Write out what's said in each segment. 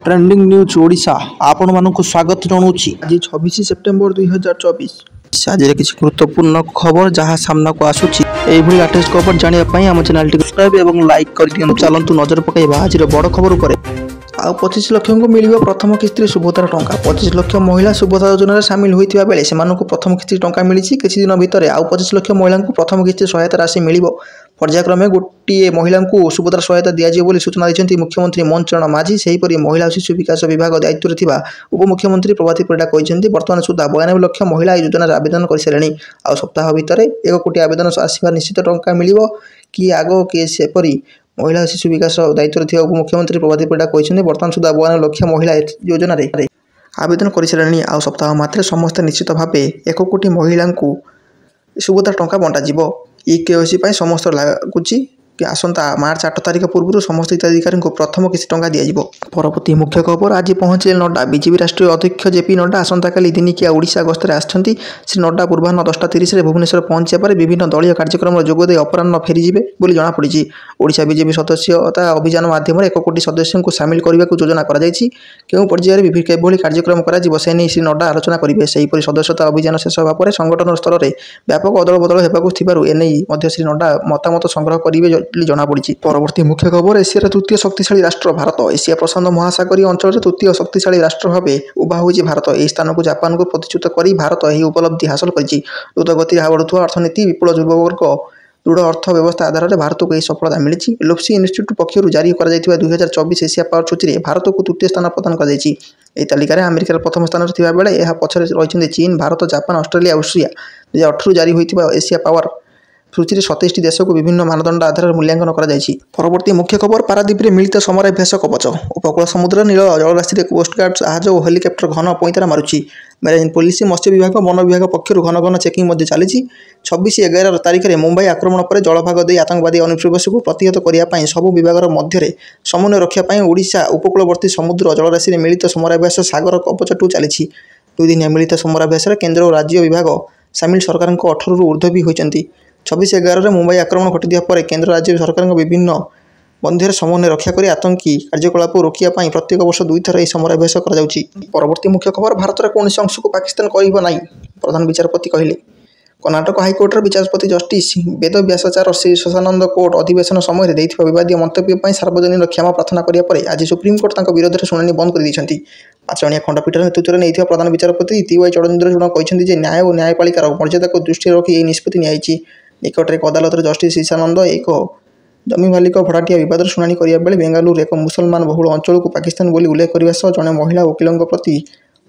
Trending news Odisha आपण मानक स्वागत जनाऊँगी। आज 26 सेप्टेम्बर 2024 आज किसी गुरुत्वपूर्ण खबर जहाँ सामना को आसूची लेटेस्ट खबर जानापी आम चैनल सब्सक्राइब और लाइक कर दिखाँ। चलतु नजर पकड़ा आज बड़ खबर उपर। आ 25 लाख को मिल प्रथम किस्ती सुभद्रा टंका। 25 लाख महिला सुभद्रा योजना सामिल होता बेले से प्रथम किस्ती टंका मिली। किसी दिन भितर आउ 25 लाख महिला प्रथम किस्ती सहायता राशि मिल। पर्यायक्रमे गोटे महिला को सुभद्रा सहायता दिज्व सूचना देते मुख्यमंत्री मोहन चरण माझी। सेहीपरि महिला और शिशु विकास विभाग दायित्व उपमुख्यमंत्री प्रभाती परिडा कहते बर्तमान सुधा 92 लाख महिला योजन आवेदन कर सारे। आ सप्ताह भितर 1 कोटी आवेदन आसवा निश्चित टंका मिल कि आग के सेपरी महिला और शिशु विकास दायित्व उपमुख्यमंत्री प्रभाती परिडा कहते बर्तमान सुधा 92 लाख महिला योजन आवेदन कर सारे। आ सप्ताह मात्र समस्त निश्चित भाव 1 कोटी महिला सुभद्रा टंका बंटा केवाईसी समस्त लगुच कि आसंता मार्च 8 तारिख पूर्व समस्त हिताधिकारी को प्रथम किसी टंका दिज्व। परवर्ती मुख्य खबर आज पहुंचे नड्डा। बीजेपी राष्ट्रीय अध्यक्ष जेपी नड्डा आसंता काली दिनिकिया ओडिशा गस्तर आछंती। श्री नड्डा पूर्वाह्न 10:30 भुवनेश्वर पहुंचा पर विभिन्न दलीय कार्यक्रम जोगदे अपराह्न फेरीजे बोली जଣାपड़ी। ओडिशा बीजेपी सदस्यता अभियान माध्यम 1 कोटी सदस्यों को सामिल करने को योजना केउं पर्यायर किभली कार्यक्रम कर श्री नड्डा आलोचना करेंगे। सेहीपरि सदस्यता अभियान शेष होगा पर संगठन स्तर में व्यापक अदल बदल होगा श्री नड्डा मतामत संग्रह करेंगे जଣାपड़ी। परवर्ती मुख्य खबर एशियार तृतीय शक्तिशाली राष्ट्र भारत। एशिया प्रशांत महासागरीय अंचल तृतीय शक्तिशाली राष्ट्र भाव उभा हो भारत। यह स्थान को जापान को प्रतिच्युत कर भारत यह उपलब्धि हासिल कर द्रुत गति बढ़ुवा अर्थनीति विपुल युववर्ग दृढ़ अर्थ व्यवस्था आधार में भारत को यह सफलता मिली। एलओसी इन्स्टिट्यूट पक्षर जारी कर 2024 एशिया पावर सूची में भारत को तृतीय स्थान प्रदान कर तालिकार अमेरिकार प्रथम स्थान बेले यह पछरे रही चीन भारत जापान ऑस्ट्रेलिया ऑस्ट्रिया 2018 जारी होता एशिया पावर सूची में 27 देश को विभिन्न मानदंड आधार मूल्यांकन कर। परवर्ती मुख्य खबर पारादीप में मिलित समराभ्यास कवच। उपकूल समुद्र नील जलराशि कोस्टगार्ड जहाज और हेलिकप्टर घन पैंतरा मारुची। मेराइन पुलिस मत्स्य विभाग वन विभाग पक्षर घन घन चेकिंग चली। 26/11 तारिख में मुंबई आक्रमण पर जलभाग दे आतंकवादी अनुप्रवेश को प्रतिहत करने सबू विभाग मध्य समन्वय रखापी ओडिशा उपकूलवर्ती समुद्र जलराशि में मिलित समराभ्यास सागर कवच 2 चली। 2 दिनिया मिलित समराभ्यास केन्द्र और राज्य विभाग सामिल सरकार 18 ऊर्ध्व भी होती। 26/11 मुंबई आक्रमण घटी पर केन्द्र राज्य सरकार विभिन्न मध्य समन्वय रक्षा कर आतंकी कार्यकलाप रोकिया प्रत्येक वर्ष 2 थर यह समराभ्यास कर। परवर्ती मुख्य खबर भारत कौन अंश को पाकिस्तान करना प्रधान विचारपति कहले। कर्नाटक हाइकोर्टर विचारपति जस्टिस वेद व्यासाचार्य श्री शशानंद कोर्ट अधिवेशन समय देथिबा विवादीय मंतव्य सार्वजनिक क्षमा प्रार्थना करने आज सुप्रीमकोर्ट विरोध में शुणाणी बंद कर 5 जणिया खंडपीठर नेतृत्व में प्रधान विचारपति टी.वाई चंद्रचूड़ कहते न्याय और न्यायपालिकार मर्यादा को दृष्टि रखी यह निष्पत्ति नियायछि। निकट एक अदालत जस्टिस ईशानंद एक जमी मालिक भड़ाटिया विवाद शुणाणी करने बेले बेंगालुरु एक मुसलमान बहुल अंचल को पाकिस्तान बोली उल्लेख करने सह जड़े महिला वकिलों प्रति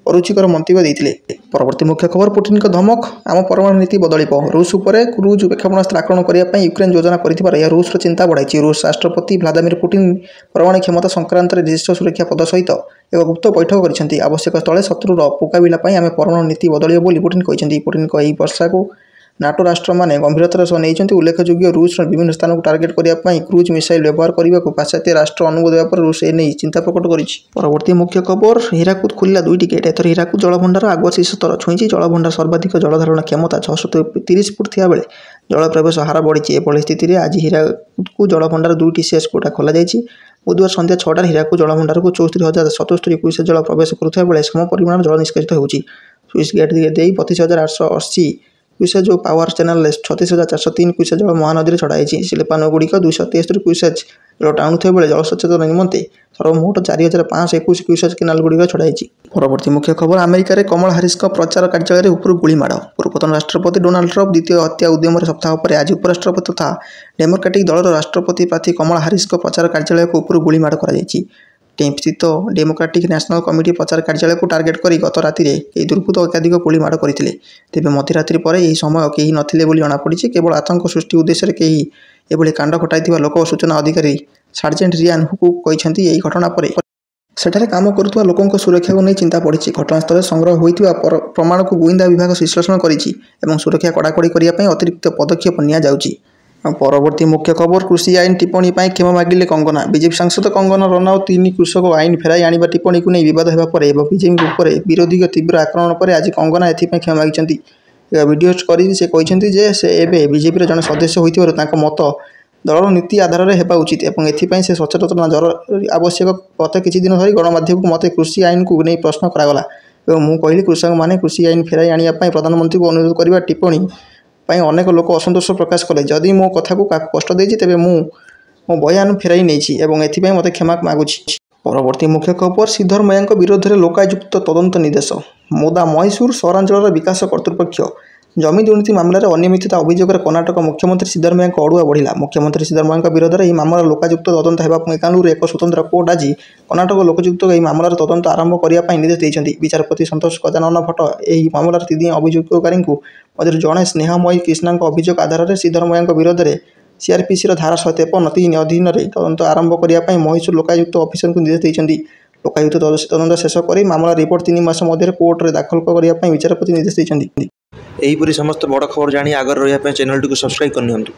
अरुचिकर मंतव्य देते। परवर्ती मुख्य खबर पुटिन धमक आम परमाणु नीति बदल। रूस उपर क्रूज क्षेपणास्त्र आक्रमण करने यूक्रेन योजना कर रूस चिंता बढ़ाई। रूस राष्ट्रपति व्लादिमीर पुटिन परमाणु क्षमता संक्रांत देश सुरक्षा पद सहित एक गुप्त बैठक कर आवश्यक स्थले शत्रुर मुकाबला आम परमाणु नीति बदल बोली पुटिन कहते। पुटिन यह वर्षा को नाटो राष्ट्र मैंने गंभीरतार सह नहीं। उल्लेखযোग्य रूस विभिन्न स्थान को टार्गेट करने क्रूज मिसाइल व्यवहार करने को पाश्चात्य राष्ट्र अनुमोद देवा पर रूस एने चिंता प्रकट कर। परवर्ती मुख्य खबर हीराकुद खोलिला 2 टिकेट। एथर हीराकुद जलभंडार आगुआ शीर्ष स्तर छुई। जलभंडार सर्वाधिक जलधारण क्षमता 630 फुट थिया बेले जल प्रवेश हार बढ़ी। एभली स्थित में आज हीराकुद को जलभंडार 2टी सीएस कोटा खोल जाएगी। बुधवार संध्या 6टार हीराकुद जलभंडार को 74,077 क्यूसेक जल प्रवेश करुवा बेले सम परिमाण जल निष्कासित होगी। स्विच गेट दे 32,880 क्यूसेक जो पावर चैनल 36,403 क्यूसेक जल महानदी में छड़ाई। शिल्पान गुड़िक 273 क्यूसेक जल टाणुवा बेले जल सचेतन निमंते सर्वमोट 4,521 क्यूसेक केनाल गुड़िक छड़ाई। परवर्ती मुख्य खबर अमेरिकार कमला हारिस प्रचार कार्यालय उपर गुलीमाड़। पूर्वतन राष्ट्रपति डोनाल्ड ट्रम्प द्वितीय हत्या उद्यम सप्ताह पर आज उपराष्ट्रपति तथा डेमोक्रेटिक दलर राष्ट्रपति प्रार्थी कमला हारिस प्रचार कार्यालय को उपर गुलीमाड़ कर। टेम्प स्थित डेमोक्रेटिक नेशनल कमिटी प्रचार कार्यालय को टार्गेट कर गत राति दुर्बृत्त एकाधिक गुलीमाड़ करते। तेज मध्यरात्रि पर यह समय कहीं नथिले जଣାपड़ी। केवल आतंक सृष्टि उद्देश्य कहीं एभली कांड घटाई लोक सूचना अधिकारी सार्जेंट रियान हुक कहते यही घटना पर सेठारे काम करुवा लोकों सुरक्षा को नहीं चिंता बढ़ी। घटनास्थल संग्रह होता प्रमाण को गुइंदा विभाग विश्लेषण कर सुरक्षा कड़ाकड़ी करने अतिरिक्त पदक्षेप नि। परवर्ती मुख्य खबर कृषि आईन टिप्पणी पर क्षमा मागिले कंगना। बीजेपी सांसद कंगना रनौत 3 कृषक आईन फेराई आने टिप्पणी को नहीं विवाद होगा बीजेपी विरोधी तीव्र आक्रमण पर आज कंगना एथपाई क्षमा मागी। भिडियो कर से कहते बीजेपी जन सदस्य होता मत ଦଳର ନୀତି ଆଧାରରେ ହେବା ଉଚିତ ଏବଂ ଏଥିପାଇଁ ସେ ସଚେତନତା ଜରୁରୀ ଆବଶ୍ୟକ। ଗତ କିଛି ଦିନ ଧରି ଗଣମାଧ୍ୟମକୁ ମୋତେ କୃଷି ଆଇନକୁ ନେଇ ପ୍ରଶ୍ନ କରାଗଲା ଏବଂ ମୁଁ କହିଲି କୃଷକମାନେ କୃଷି ଆଇନ ଫେରାଇ ଆଣିବା ପାଇଁ ପ୍ରଧାନମନ୍ତ୍ରୀଙ୍କୁ ଅନୁରୋଧ କରିବା ଟିପ୍ପଣୀ ପାଇଁ ଅନେକ ଲୋକ ଅସନ୍ତୋଷ ପ୍ରକାଶ କଲେ। ଯଦି ମୋ କଥାକୁ କାହାକୁ କଷ୍ଟ ଦେଇଛି ତେବେ ମୁଁ ମୋ ବୟାନ ଫେରାଇ ନେଇଛି ଏବଂ ଏଥିପାଇଁ ମୋତେ କ୍ଷମା ମାଗୁଛି। ପରବର୍ତ୍ତୀ ମୁଖ୍ୟ ଖବର ସିଦ୍ଧରମେୟାଙ୍କ ବିରୋଧରେ ଲୋକାୟୁକ୍ତ ତଦନ୍ତ ନିର୍ଦ୍ଦେଶ। ମୋଦା ମହୀଶୂର ସହରାଞ୍ଚଳର ବିକାଶ କର୍ତ୍ତୃପକ୍ଷ ଜମି ଦୁର୍ନୀତି ମାମଲାରେ ଅନିୟମିତତା ଅଭିଯୋଗରେ କର୍ଣ୍ଣାଟକ ମୁଖ୍ୟମନ୍ତ୍ରୀ ସିଦ୍ଧରମେୟାଙ୍କ ଅଡ଼ୁଆ ବଢ଼ିଲା। ମୁଖ୍ୟମନ୍ତ୍ରୀ ସିଦ୍ଧରମେୟାଙ୍କ ବିରୋଧରେ ଏହି ମାମଲାର ଲୋକାଯୁକ୍ତ ତଦନ୍ତ ହେବା ବେଙ୍ଗାଲୁରୁରେ ଏକ ସ୍ୱତନ୍ତ୍ର କୋର୍ଟ ଆଜି କର୍ଣ୍ଣାଟକ ଲୋକାଯୁକ୍ତ ଏହି ମାମଲାର ତଦନ୍ତ ଆରମ୍ଭ କରିବା ପାଇଁ ନିର୍ଦ୍ଦେଶ ଦେଇଛନ୍ତି। ବିଚାରପତି ସନ୍ତୋଷ ଗଜାନନ ଭଟ୍ଟ ଏହି ମାମଲାର 3 ଅଭିଯୋଗକାରୀଙ୍କୁ ମଧ୍ୟରୁ ଜଣେ ସ୍ନେହମୟୀ କ୍ରିଷ୍ଣାଙ୍କ ଅଭିଯୋଗ ଆଧାରରେ ସିଦ୍ଧରମେୟାଙ୍କ ବିରୋଧରେ ସିଆର୍ପିସିର ଧାରା 153(3) ଅଧୀନରେ ତଦନ୍ତ ଆରମ୍ଭ କରିବା ପାଇଁ ମହୀଶୂର ଲୋକାୟୁକ୍ତ ଅଫିସରଙ୍କୁ ନିର୍ଦ୍ଦେଶ ଦେଇଛନ୍ତି। ଲୋକାୟୁକ୍ତ ତଦନ୍ତ ଶେଷ କରି ମାମଲାର ରିପୋର୍ଟ 3 ମାସ ମଧ୍ୟରେ କୋର୍ଟରେ ଦାଖଲ କରିବା ପାଇଁ ବିଚାରପତି ନିର୍ଦ୍ଦେଶ ଦେଇଛନ୍ତି। ଏହିପରି ସମସ୍ତ ବଡ଼ ଖବର ଜାଣି ଆଗରେ ରହିବା ପାଇଁ ଚ୍ୟାନେଲଟିକୁ ସବସ୍କ୍ରାଇବ୍ କରିନିଅନ୍ତୁ।